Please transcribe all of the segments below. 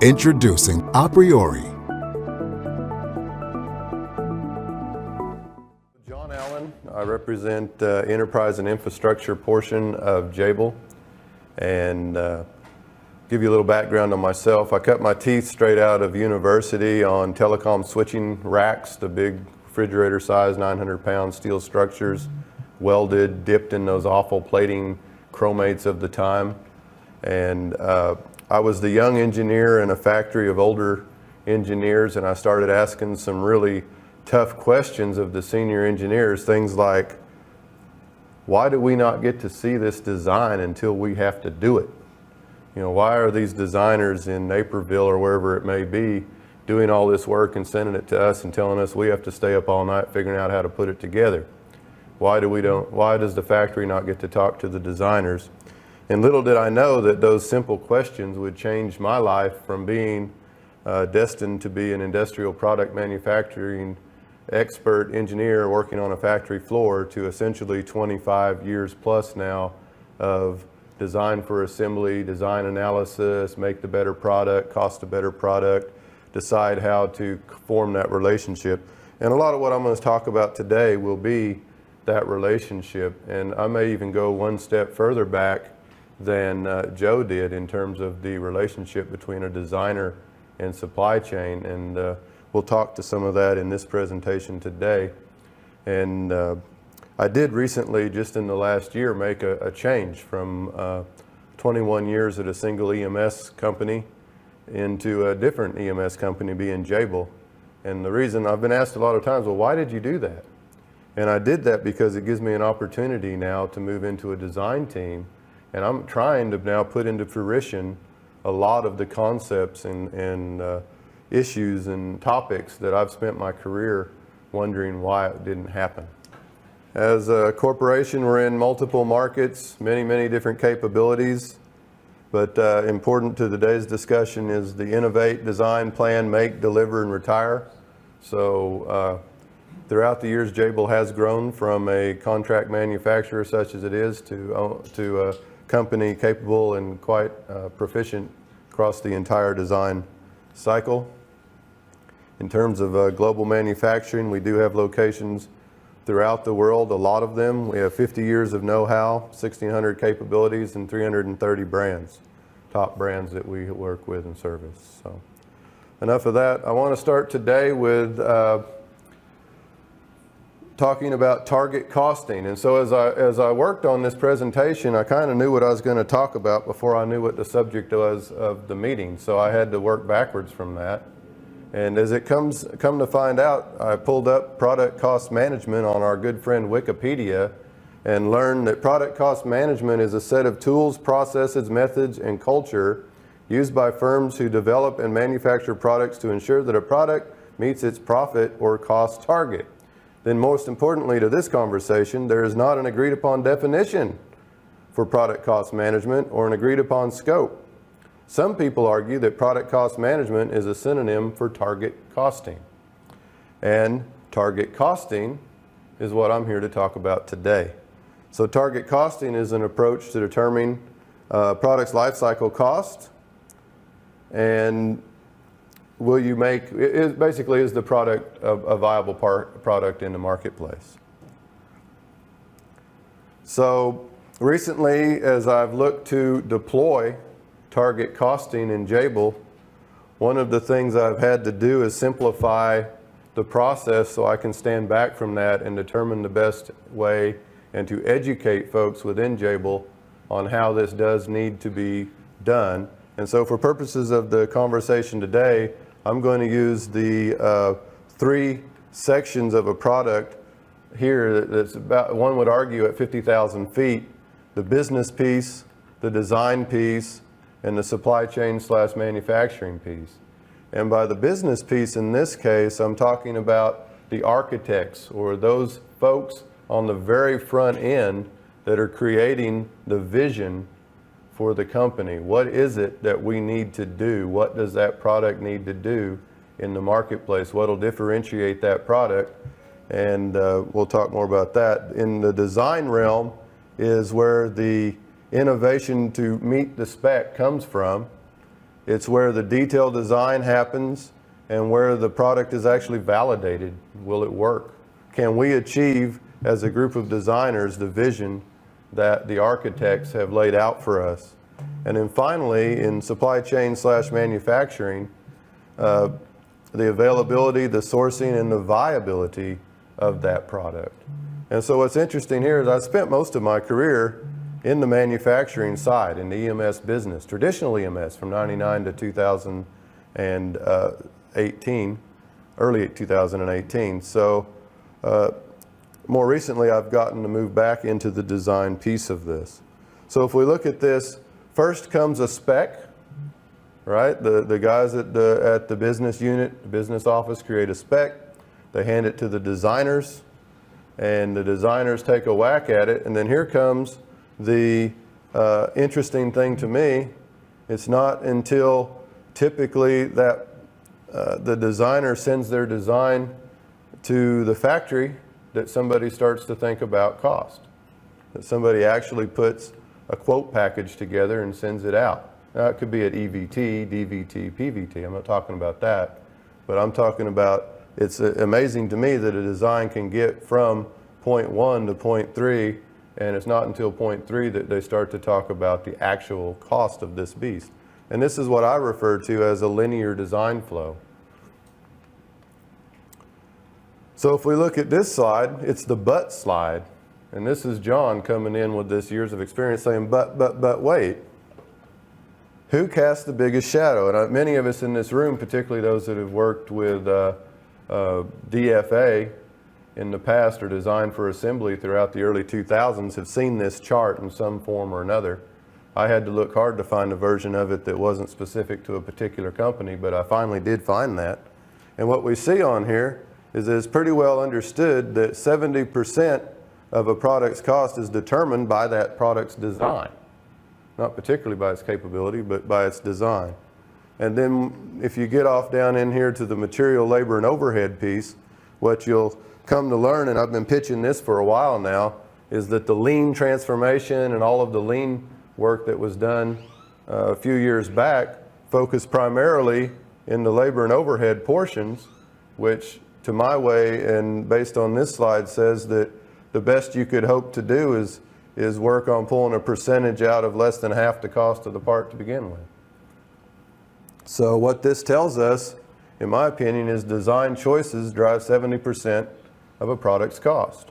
Introducing aPriori. John Allen, I represent the enterprise and infrastructure portion of Jabil, and give you a little background on myself. I cut my teeth straight out of university on telecom switching racks, the big refrigerator size, 900-pound steel structures, welded, dipped in those awful plating chromates of the time. And I was the young engineer in a factory of older engineers, and I started asking some really tough questions of the senior engineers, things like, why do we not get to see this design until we have to do it? You know, why are these designers in Naperville or wherever it may be doing all this work and sending it to us and telling us we have to stay up all night figuring out how to put it together? Why does the factory not get to talk to the designers? And little did I know that those simple questions would change my life from being destined to be an industrial product manufacturing expert engineer working on a factory floor to essentially 25 years plus now of design for assembly, design analysis, make the better product, cost a better product, decide how to form that relationship. And a lot of what I'm going to talk about today will be that relationship. And I may even go one step further back than Joe did in terms of the relationship between a designer and supply chain. And we'll talk to some of that in this presentation today. And I did recently, just in the last year, make a change from 21 years at a single EMS company into a different EMS company, being Jabil. And the reason, I've been asked a lot of times, well, why did you do that? And I did that because it gives me an opportunity now to move into a design team. And I'm trying to now put into fruition a lot of the concepts and issues and topics that I've spent my career wondering why it didn't happen. As a corporation, we're in multiple markets, many different capabilities. But important to today's discussion is the innovate, design, plan, make, deliver, and retire. So throughout the years, Jabil has grown from a contract manufacturer such as it is to a company capable and quite proficient across the entire design cycle. In terms of global manufacturing, we do have locations throughout the world, a lot of them. We have 50 years of know-how, 1,600 capabilities, and 330 brands, top brands that we work with and service. So enough of that. I want to start today with talking about target costing. And so as I worked on this presentation, I kind of knew what I was going to talk about before I knew what the subject was of the meeting. So I had to work backwards from that. And as it come to find out, I pulled up product cost management on our good friend Wikipedia and learned that product cost management is a set of tools, processes, methods, and culture used by firms who develop and manufacture products to ensure that a product meets its profit or cost target. Then most importantly to this conversation, there is not an agreed upon definition for product cost management or an agreed upon scope. Some people argue that product cost management is a synonym for target costing. And target costing is what I'm here to talk about today. So target costing is an approach to determining product's life cycle cost, and it basically is the product of a viable product in the marketplace. So recently, as I've looked to deploy target costing in Jabil, one of the things I've had to do is simplify the process so I can stand back from that and determine the best way and to educate folks within Jabil on how this does need to be done. And so for purposes of the conversation today, I'm going to use the 3 sections of a product here that's about, one would argue, at 50,000 feet: the business piece, the design piece, and the supply chain / manufacturing piece. And by the business piece in this case, I'm talking about the architects or those folks on the very front end that are creating the vision for the company. What is it that we need to do? What does that product need to do in the marketplace? What will differentiate that product? And we'll talk more about that. In the design realm is where the innovation to meet the spec comes from. It's where the detailed design happens and where the product is actually validated. Will it work? Can we achieve, as a group of designers, the vision that the architects have laid out for us? And then finally, in supply chain / manufacturing, the availability, the sourcing, and the viability of that product. And so what's interesting here is I spent most of my career in the manufacturing side, in the EMS business, traditional EMS from 99 to 2018, early 2018. So more recently, I've gotten to move back into the design piece of this. So if we look at this, first comes a spec, right? The guys at the business unit, the business office create a spec. They hand it to the designers, and the designers take a whack at it. And then here comes the interesting thing to me. It's not until typically that the designer sends their design to the factory that somebody starts to think about cost, that somebody actually puts a quote package together and sends it out. Now, it could be at EVT, DVT, PVT. I'm not talking about that, but I'm talking about, it's amazing to me that a design can get from point 1 to point 3, and it's not until point 3 that they start to talk about the actual cost of this beast. And this is what I refer to as a linear design flow. So if we look at this slide, it's the but slide. And this is John coming in with this years of experience saying, but wait. Who casts the biggest shadow? And many of us in this room, particularly those that have worked with DFA in the past or designed for assembly throughout the early 2000s, have seen this chart in some form or another. I had to look hard to find a version of it that wasn't specific to a particular company, but I finally did find that. And what we see on here is that it's pretty well understood that 70% of a product's cost is determined by that product's design. Not particularly by its capability, but by its design. And then if you get off down in here to the material, labor, and overhead piece, what you'll come to learn, and I've been pitching this for a while now, is that the lean transformation and all of the lean work that was done a few years back focused primarily in the labor and overhead portions, which to my way and based on this slide says that the best you could hope to do is work on pulling a percentage out of less than half the cost of the part to begin with. So what this tells us, in my opinion, is design choices drive 70% of a product's cost.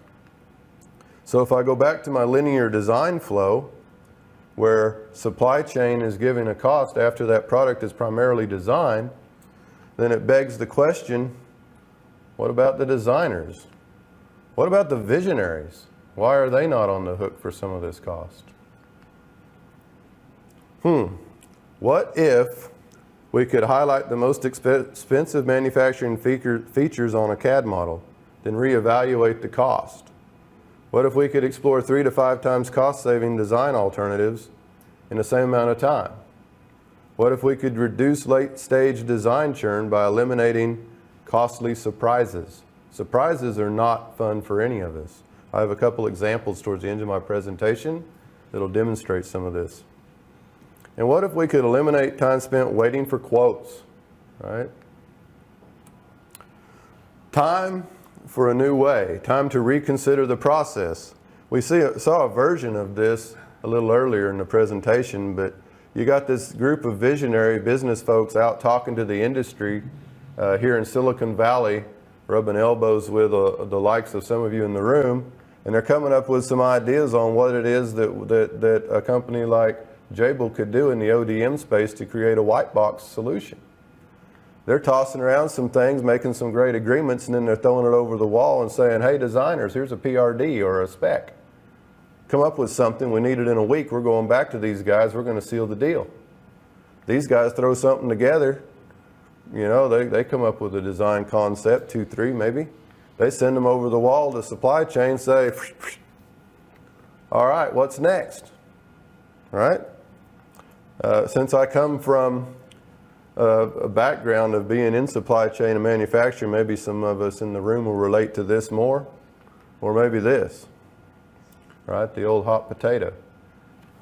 So if I go back to my linear design flow, where supply chain is giving a cost after that product is primarily designed, then it begs the question, what about the designers? What about the visionaries? Why are they not on the hook for some of this cost? What if we could highlight the most expensive manufacturing features on a CAD model, then reevaluate the cost? What if we could explore 3 to 5 times cost-saving design alternatives in the same amount of time? What if we could reduce late-stage design churn by eliminating costly surprises? Surprises are not fun for any of us. I have a couple examples towards the end of my presentation that'll demonstrate some of this. And what if we could eliminate time spent waiting for quotes, right? Time for a new way, time to reconsider the process. We saw a version of this a little earlier in the presentation, but you got this group of visionary business folks out talking to the industry here in Silicon Valley, rubbing elbows with the likes of some of you in the room, and they're coming up with some ideas on what it is that a company like Jabil could do in the ODM space to create a white box solution. They're tossing around some things, making some great agreements, and then they're throwing it over the wall and saying, hey, designers, here's a PRD or a spec. Come up with something. We need it in a week. We're going back to these guys. We're going to seal the deal. These guys throw something together. You know, they come up with a design concept, 2, 3 maybe. They send them over the wall to supply chain, say, all right, what's next? All right? Since I come from a background of being in supply chain and manufacturing, maybe some of us in the room will relate to this more, or maybe this, right? The old hot potato.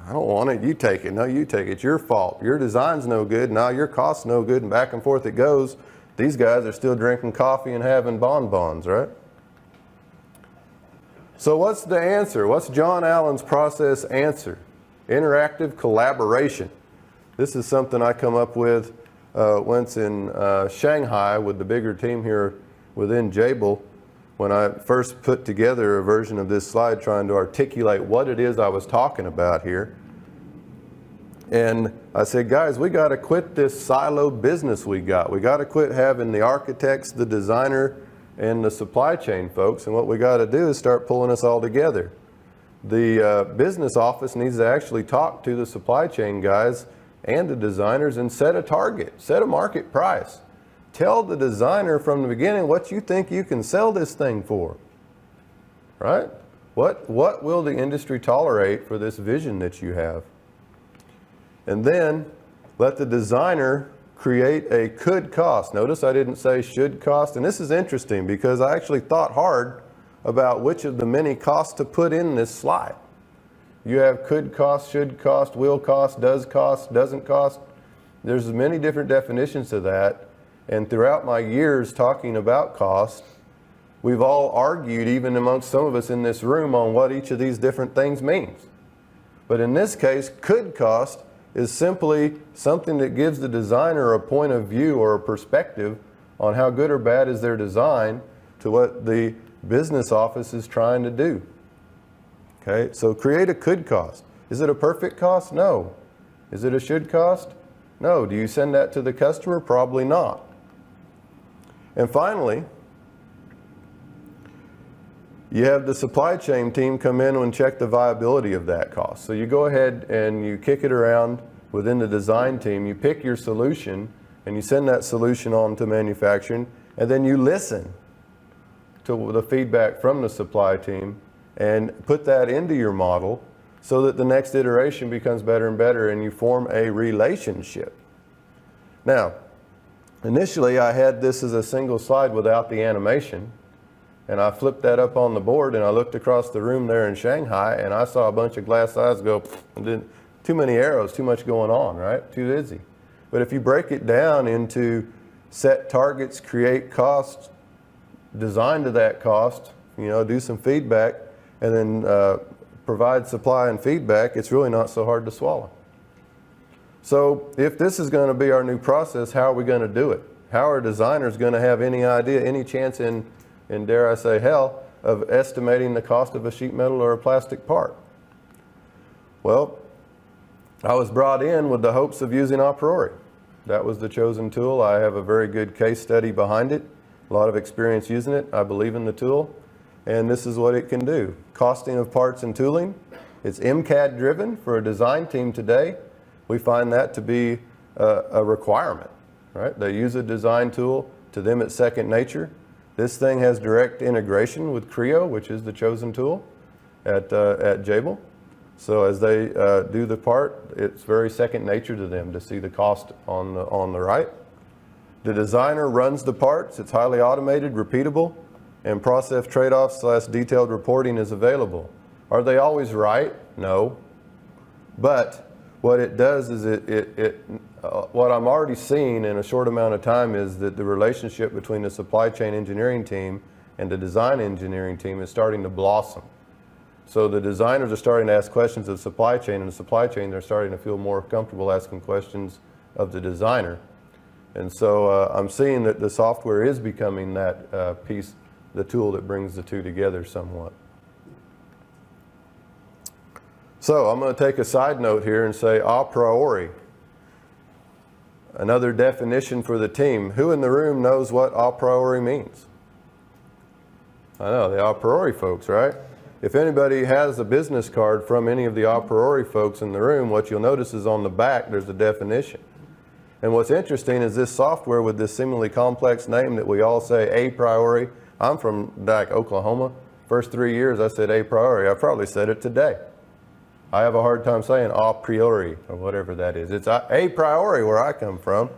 I don't want it, you take it. No, you take it. It's your fault. Your design's no good. Now your cost's no good, and back and forth it goes. These guys are still drinking coffee and having bonbons, right? So what's the answer? What's John Allen's process answer? Interactive collaboration. This is something I come up with once in Shanghai with the bigger team here within Jabil, when I first put together a version of this slide trying to articulate what it is I was talking about here. And I said, guys, we got to quit this silo business we got. We got to quit having the architects, the designer, and the supply chain folks. And what we got to do is start pulling us all together. The business office needs to actually talk to the supply chain guys and the designers and set a target, set a market price. Tell the designer from the beginning what you think you can sell this thing for, right? What will the industry tolerate for this vision that you have? And then let the designer create a could cost. Notice I didn't say should cost, and this is interesting because I actually thought hard about which of the many costs to put in this slide. You have could cost, should cost, will cost, doesn't cost. There's many different definitions to that. And throughout my years talking about cost, we've all argued, even amongst some of us in this room, on what each of these different things means. But in this case, could cost is simply something that gives the designer a point of view or a perspective on how good or bad is their design to what the business office is trying to do. Okay, so create a could cost. Is it a perfect cost? No. Is it a should cost? No. Do you send that to the customer? Probably not. And finally, you have the supply chain team come in and check the viability of that cost. So you go ahead and you kick it around within the design team, you pick your solution, and you send that solution on to manufacturing, and then you listen to the feedback from the supply team and put that into your model so that the next iteration becomes better and better and you form a relationship. Now, initially I had this as a single slide without the animation, and I flipped that up on the board and I looked across the room there in Shanghai and I saw a bunch of glass eyes go, too many arrows, too much going on, right? Too busy. But if you break it down into set targets, create costs, design to that cost, do some feedback, and then provide supply and feedback, it's really not so hard to swallow. So if this is going to be our new process, how are we going to do it? How are designers going to have any idea, any chance in dare I say hell, of estimating the cost of a sheet metal or a plastic part? Well, I was brought in with the hopes of using aPriori. That was the chosen tool. I have a very good case study behind it, a lot of experience using it. I believe in the tool, and this is what it can do. Costing of parts and tooling. It's MCAD driven for a design team today. We find that to be a requirement, right? They use a design tool. To them, it's second nature. This thing has direct integration with Creo, which is the chosen tool at Jabil. So as they do the part, it's very second nature to them to see the cost on the right. The designer runs the parts. It's highly automated, repeatable, and process trade-offs / detailed reporting is available. Are they always right? No. But what it does is what I'm already seeing in a short amount of time is that the relationship between the supply chain engineering team and the design engineering team is starting to blossom. So the designers are starting to ask questions of the supply chain, and the supply chain, they're starting to feel more comfortable asking questions of the designer. And so I'm seeing that the software is becoming that piece, the tool that brings the two together somewhat. So I'm going to take a side note here and say aPriori. Another definition for the team. Who in the room knows what aPriori means? I know, the aPriori folks, right? If anybody has a business card from any of the aPriori folks in the room, what you'll notice is on the back there's a definition. And what's interesting is this software with this seemingly complex name that we all say aPriori. I'm from Oklahoma. First 3 years I said aPriori. I probably said it today. I have a hard time saying aPriori or whatever that is. It's aPriori where I come from,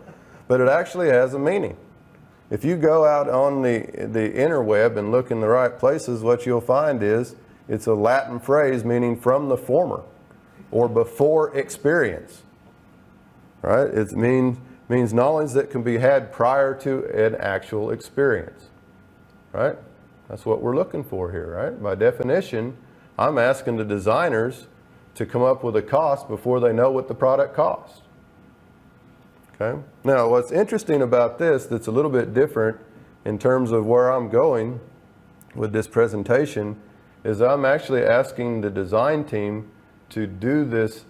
but it actually has a meaning. If you go out on the interweb and look in the right places, what you'll find is it's a Latin phrase meaning from the former. or before experience, right? It means knowledge that can be had prior to an actual experience, right? That's what we're looking for here, right? By definition, I'm asking the designers to come up with a cost before they know what the product costs. Okay? Now, what's interesting about this that's a little bit different in terms of where I'm going with this presentation is I'm actually asking the design team to do this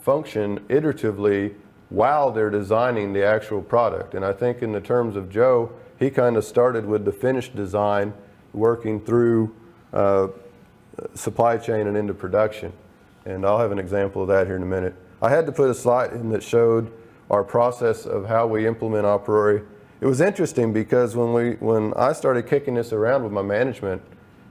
function iteratively while they're designing the actual product. And I think in the terms of Joe, he kind of started with the finished design, working through supply chain and into production. And I'll have an example of that here in a minute. I had to put a slide in that showed our process of how we implement aPriori. It was interesting because when I started kicking this around with my management,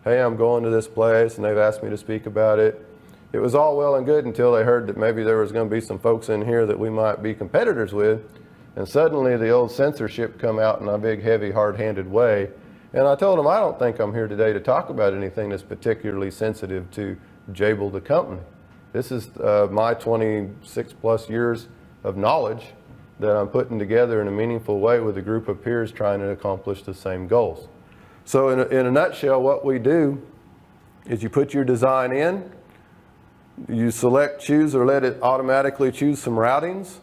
hey, I'm going to this place and they've asked me to speak about it. It was all well and good until they heard that maybe there was going to be some folks in here that we might be competitors with. And suddenly the old censorship come out in a big, heavy, hard-handed way. And I told them, I don't think I'm here today to talk about anything that's particularly sensitive to Jabil, the company. This is my 26 plus years of knowledge that I'm putting together in a meaningful way with a group of peers trying to accomplish the same goals. So in a nutshell, what we do is you put your design in, you select, choose, or let it automatically choose some routings.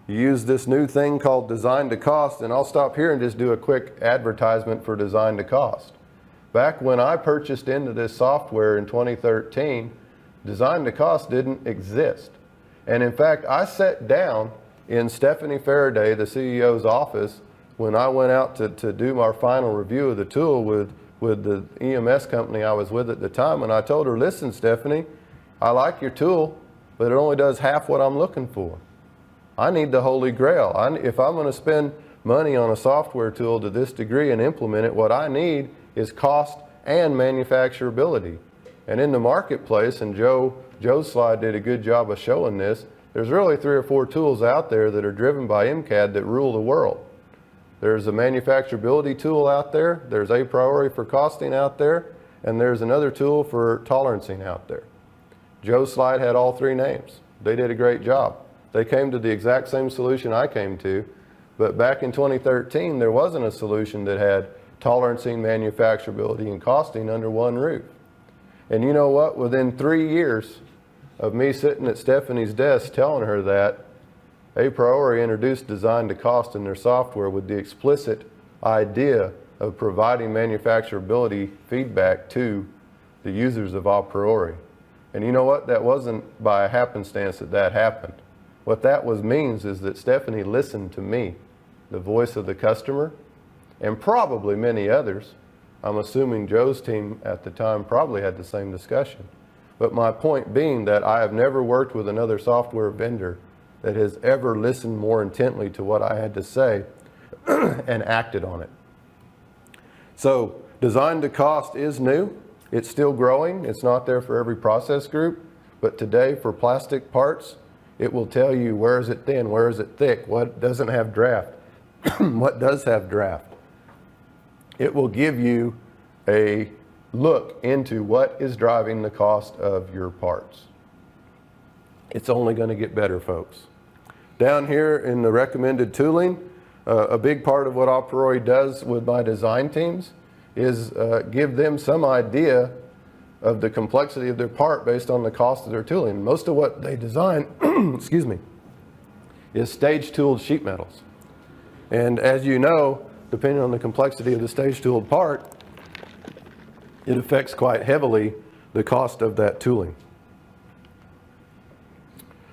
You use this new thing called design to cost, and I'll stop here and just do a quick advertisement for design to cost. Back when I purchased into this software in 2013, design to cost didn't exist. And in fact, I sat down in Stephanie Faraday, the CEO's office, when I went out to do our final review of the tool with the EMS company I was with at the time, and I told her, listen, Stephanie, I like your tool, but it only does half what I'm looking for. I need the Holy Grail. If I'm going to spend money on a software tool to this degree and implement it, what I need is cost and manufacturability. And in the marketplace, and Joe's slide did a good job of showing this, there's really 3 or 4 tools out there that are driven by MCAD that rule the world. There's a manufacturability tool out there, there's aPriori for costing out there, and there's another tool for tolerancing out there. Joe's slide had all 3 names. They did a great job. They came to the exact same solution I came to, but back in 2013, there wasn't a solution that had tolerancing, manufacturability, and costing under one roof. And you know what? Within 3 years of me sitting at Stephanie's desk telling her that, aPriori introduced design to cost in their software with the explicit idea of providing manufacturability feedback to the users of aPriori. And you know what? That wasn't by a happenstance that happened. What that means is that Stephanie listened to me, the voice of the customer, and probably many others. I'm assuming Joe's team at the time probably had the same discussion. But my point being that I have never worked with another software vendor that has ever listened more intently to what I had to say and acted on it. So design to cost is new. It's still growing. It's not there for every process group. But today for plastic parts, it will tell you where is it thin, where is it thick, what doesn't have draft, what does have draft. It will give you a look into what is driving the cost of your parts. It's only going to get better, folks. Down here in the recommended tooling, a big part of what aPriori does with my design teams is give them some idea of the complexity of their part based on the cost of their tooling. Most of what they design, excuse me, is stage tooled sheet metals. And as you know, depending on the complexity of the stage tooled part, it affects quite heavily the cost of that tooling.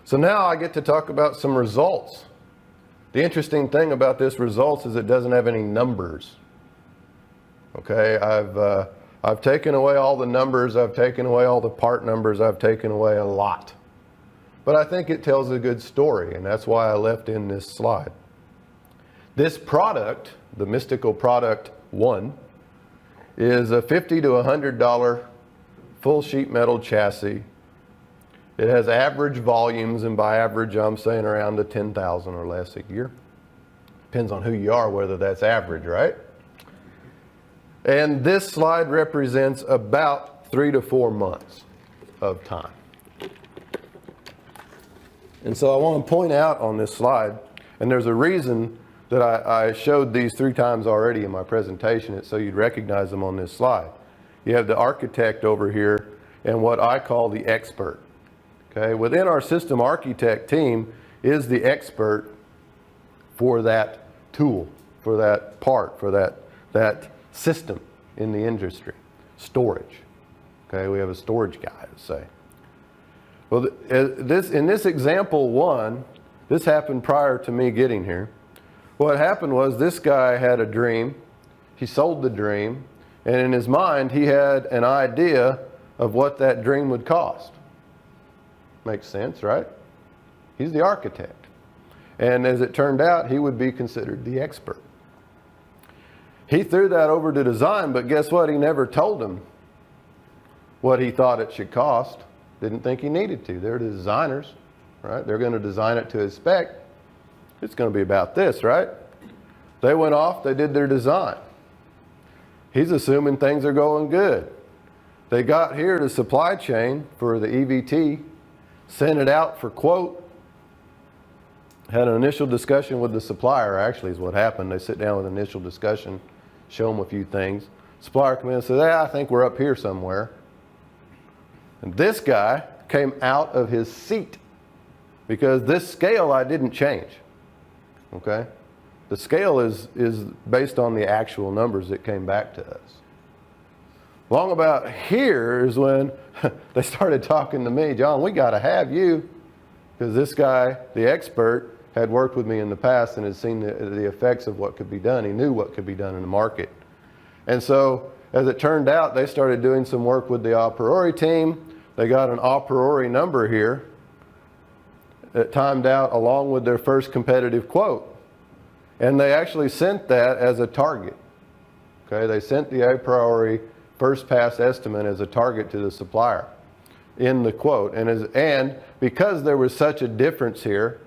So now I get to talk about some results. The interesting thing about this results is it doesn't have any numbers. Okay, I've taken away all the numbers, I've taken away all the part numbers, I've taken away a lot. But I think it tells a good story, and that's why I left in this slide. This product, the mystical product 1, is a $50 to $100 full sheet metal chassis. It has average volumes, and by average I'm saying around the 10,000 or less a year. Depends on who you are, whether that's average, right? And this slide represents about 3 to 4 months of time. And so I want to point out on this slide, and there's a reason that I showed these 3 times already in my presentation, so you'd recognize them on this slide. You have the architect over here and what I call the expert. Okay, within our system architect team is the expert for that tool, for that part, for that system in the industry. Storage. Okay, we have a storage guy to say. Well, in this example 1, this happened prior to me getting here. What happened was this guy had a dream. He sold the dream, and in his mind he had an idea of what that dream would cost. Makes sense, right? He's the architect. And as it turned out, he would be considered the expert. He threw that over to design, but guess what? He never told them what he thought it should cost. Didn't think he needed to. They're the designers, right? They're going to design it to his spec. It's going to be about this, right? They went off, they did their design. He's assuming things are going good. They got here to supply chain for the EVT, sent it out for quote, had an initial discussion with the supplier, actually is what happened. They sit down with an initial discussion, show them a few things. Supplier comes in and says, I think we're up here somewhere. And this guy came out of his seat because this scale I didn't change. Okay? The scale is based on the actual numbers that came back to us. Long about here is when they started talking to me, John, we got to have you, because this guy, the expert, had worked with me in the past and had seen the effects of what could be done. He knew what could be done in the market. And so, as it turned out, they started doing some work with the aPriori team. They got an aPriori number here that timed out along with their first competitive quote. And they actually sent that as a target. Okay, they sent the aPriori first pass estimate as a target to the supplier in the quote. And because there was such a difference here,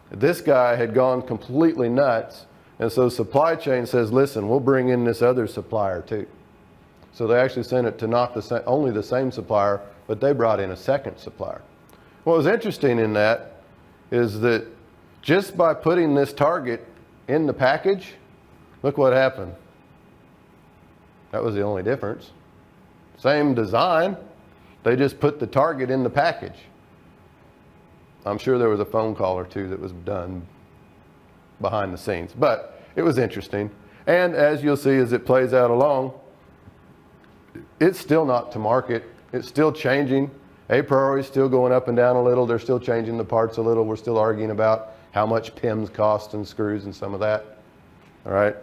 this guy had gone completely nuts. And so supply chain says, listen, we'll bring in this other supplier too. So they actually sent it to not only the same supplier, but they brought in a second supplier. What was interesting in that is that just by putting this target in the package, look what happened. That was the only difference. Same design, they just put the target in the package. I'm sure there was a phone call or two that was done behind the scenes, but it was interesting. And as you'll see as it plays out along, it's still not to market. It's still changing. aPriori is still going up and down a little. They're still changing the parts a little. We're still arguing about how much PIMs cost and screws and some of that. All right.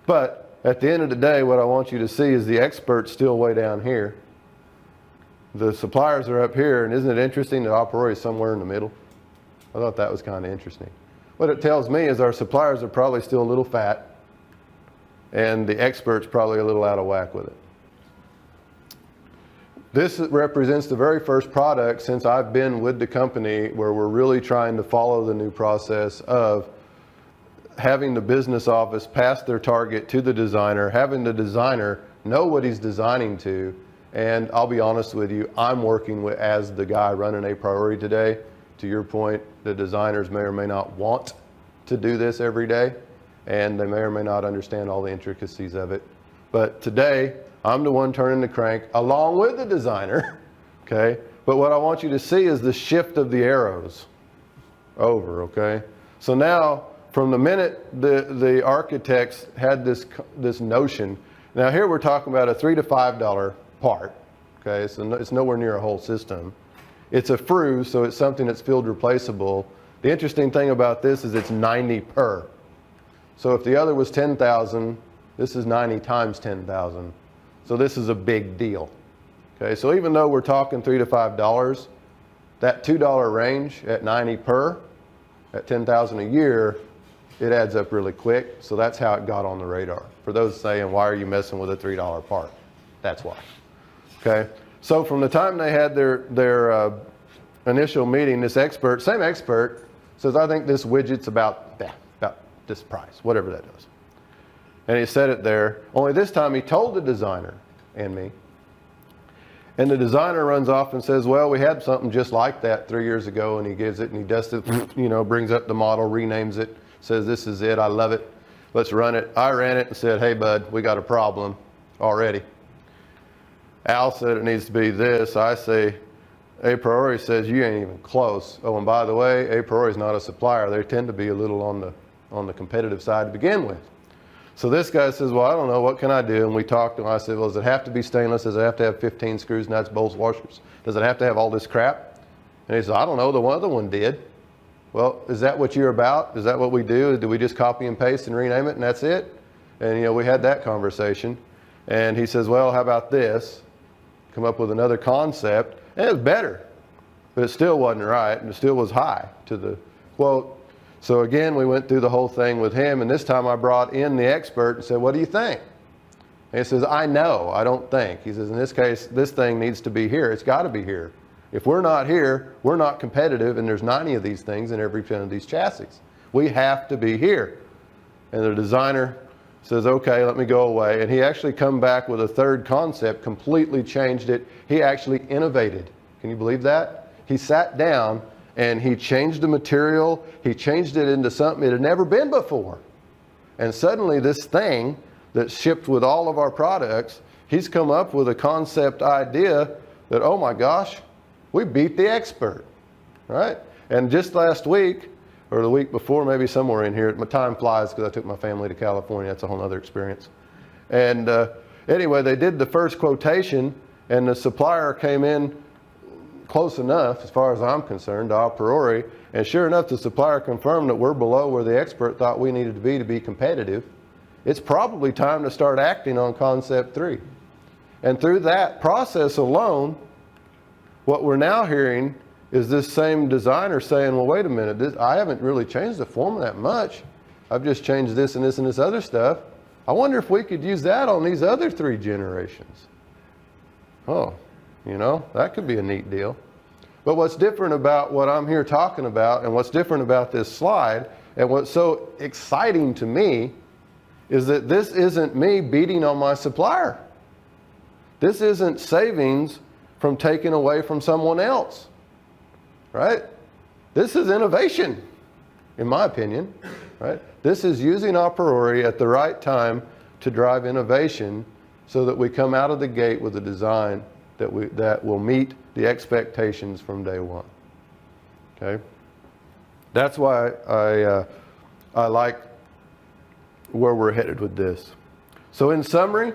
But at the end of the day, what I want you to see is the expert's still way down here. The suppliers are up here, and isn't it interesting that aPriori is somewhere in the middle? I thought that was kind of interesting. What it tells me is our suppliers are probably still a little fat, and the expert's probably a little out of whack with it. This represents the very first product since I've been with the company where we're really trying to follow the new process of having the business office pass their target to the designer, having the designer know what he's designing to, and I'll be honest with you, I'm working with, as the guy running aPriori today. To your point, the designers may or may not want to do this every day, and they may or may not understand all the intricacies of it. But today, I'm the one turning the crank along with the designer, okay? But what I want you to see is the shift of the arrows over, okay? So now, from the minute the architects had this notion, now here we're talking about a $3 to $5 part, okay? So it's nowhere near a whole system. It's a FRU, so it's something that's field replaceable. The interesting thing about this is it's 90 per. So if the other was 10,000, this is 90 times 10,000. So this is a big deal. Okay, so even though we're talking $3 to $5, that $2 range at 90 per, at 10,000 a year, it adds up really quick. So that's how it got on the radar. For those saying, why are you messing with a $3 part? That's why. Okay. So from the time they had their initial meeting, this expert, same expert, says, I think this widget's about this price, whatever that is. And he said it there, only this time he told the designer and me. And the designer runs off and says, well, we had something just like that 3 years ago, and he gives it and he dusts it, brings up the model, renames it, says, this is it, I love it, let's run it. I ran it and said, hey bud, we got a problem already. Al said it needs to be this. I say, aPriori says you ain't even close. Oh, and by the way, aPriori is not a supplier. They tend to be a little on the competitive side to begin with. So this guy says, well, I don't know, what can I do? And we talked, and I said, well, does it have to be stainless? Does it have to have 15 screws, nuts, bolts, washers? Does it have to have all this crap? And he said, I don't know, the other one did. Well, is that what you're about? Is that what we do? Do we just copy and paste and rename it and that's it? And we had that conversation. And he says, well, how about this? Come up with another concept. And it was better, but it still wasn't right, and it still was high to the quote. So again, we went through the whole thing with him, and this time I brought in the expert and said, what do you think? And he says, I know, I don't think. He says, in this case, this thing needs to be here. It's got to be here. If we're not here, we're not competitive, and there's 90 of these things in every 10 of these chassis. We have to be here. And the designer says, okay, let me go away. And he actually come back with a third concept, completely changed it. He actually innovated. Can you believe that? He sat down and he changed the material. He changed it into something it had never been before. And suddenly this thing that's shipped with all of our products, he's come up with a concept idea that, oh my gosh, we beat the expert, right? And just last week, or the week before, maybe somewhere in here, my time flies because I took my family to California. That's a whole other experience. And anyway, they did the first quotation, and the supplier came in close enough, as far as I'm concerned, to aPriori, and sure enough, the supplier confirmed that we're below where the expert thought we needed to be competitive. It's probably time to start acting on concept 3. And through that process alone, what we're now hearing is this same designer saying, well, wait a minute, I haven't really changed the formula that much. I've just changed this and this and this other stuff. I wonder if we could use that on these other 3 generations. Oh, that could be a neat deal. But what's different about what I'm here talking about, and what's different about this slide, and what's so exciting to me, is that this isn't me beating on my supplier. This isn't savings from taking away from someone else, right? This is innovation, in my opinion, right? This is using aPriori at the right time to drive innovation so that we come out of the gate with a design that will meet the expectations from day one. Okay, that's why I like where we're headed with this. So in summary,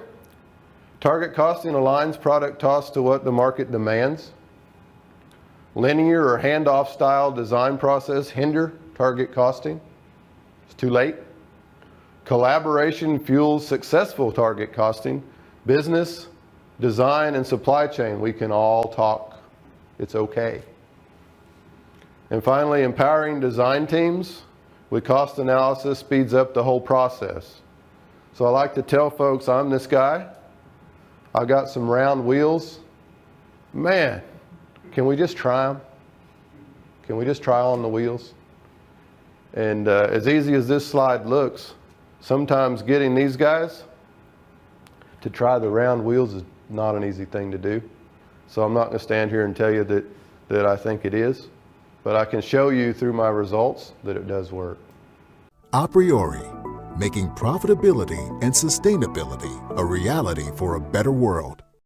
target costing aligns product cost to what the market demands. Linear or handoff style design process hinder target costing. It's too late. Collaboration fuels successful target costing. Business, design, and supply chain, we can all talk. It's okay. And finally, empowering design teams with cost analysis speeds up the whole process. So I like to tell folks, I'm this guy. I got some round wheels. Man, can we just try them? Can we just try on the wheels? And as easy as this slide looks, sometimes getting these guys to try the round wheels is not an easy thing to do. So I'm not going to stand here and tell you that I think it is, but I can show you through my results that it does work. aPriori, making profitability and sustainability a reality for a better world.